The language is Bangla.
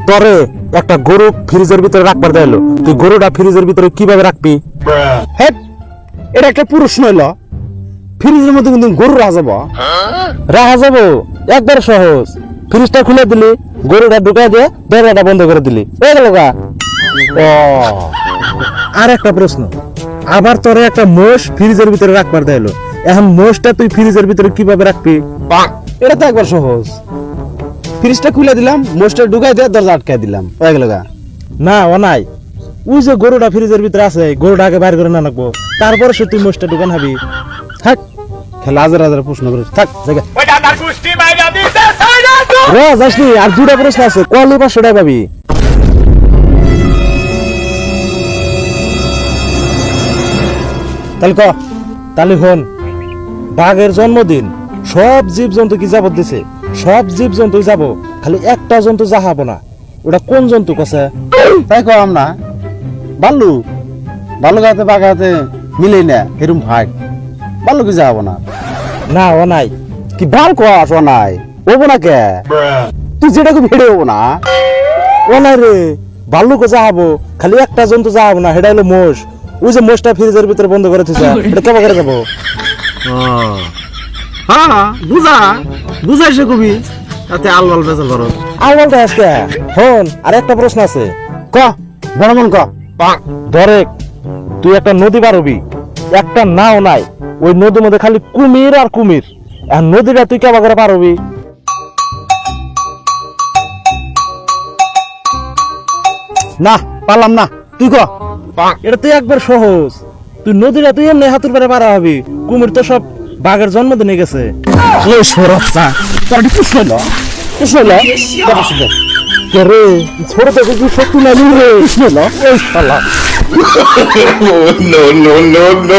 তোরে একটা গরু ফ্রিজের ভিতরে রাখবার দেয়লো, তুই গরুটা ফ্রিজের ভিতরে কিভাবে রাখবি? হেট, এটা একটা প্রশ্ন হইলো। ফ্রিজের মধ্যে কিন্তু গরু রাখা যাবো? রাখা যাবো, একবার সহজ। ফ্রিজটা খুলে দিলি, গরুটা ঢুকাই দিয়ে দরজাটা বন্ধ করে দিলি, এই গেল গা। ও, আর একটা প্রশ্ন, আবার তোরে একটা মোষ ফ্রিজের ভিতরে রাখবার দেয়লো, এখন মোষটা তুই ফ্রিজের ভিতরে কিভাবে রাখবি? এটা তো একবার সহজ। ফ্রিজটা খুলে দিলাম, মোষটা ঢুকাই দিয়ে দরজা আটকাই দিলাম, হয়ে গেল গা। না ও নাই, ওই যে গরুটা ফ্রিজের ভিতরে আছে, গরুটা আগে বাইর করে না রাখবো, তারপরে সে তুই মোষটা ঢুকান হাবি। থাক, খেলা হাজার হাজার প্রশ্ন করিস, থাক জায়গা। যাসনি, আর দুটা প্রশ্ন আছে, কলি 500 টাকা পাবি। তাহলে ক, তাহলে হন, বাঘের জন্মদিন, সব জীব জন্তু কি যাবত দিছে? সব জীব জন্তু যাব, খালি একটা জন্তু যাহাবো না, ওটা কোন জন্তু কছে? তাই কম না, বাল্লু বাল্লু গাতে বাগাতে মিলেই না, এরম ভাই বাল্লু কি যাবো না? না ও নাই। কি ভাল কস ও নাই, ওবো না কে? তুই যেটা খুব হেঁটে হবো না। ও নাই রে, ভাল্লুক যাহাবো, খালি একটা জন্তু যাহাবো না, সেটা হলো মোষ। ওই যে মোষটা ফ্রিজের ভিতরে বন্ধ করে থুইছে, এটা কেমন করে যাবো? হ্যাঁ, বুঝাই সে কবি, তাতে আল বাল বেজাল করো। আলবালটা আজকে হন। আর একটা প্রশ্ন আছে, ক বড় মন ক। ধরে তুই একটা নদী পারবি, একটা নাও নাই, ওই নদীর মধ্যে খালি কুমির আর কুমির, আর নদীটা তুই কেমন করে পারবি? না পারলাম না, তুই ক। এটা তুই একবার সহজ, তুই নদীটা তুই এমনি হাতুর পারে পারা হবি, কুমির তো সব বাঘের জন্মদিনে গেছে। এই সরফটা তোর কি শুনল? কি শুনল? কে রে, ছোট থেকে কি শক্তি নাই রে? শুনল এই শালা। no, no, no, no.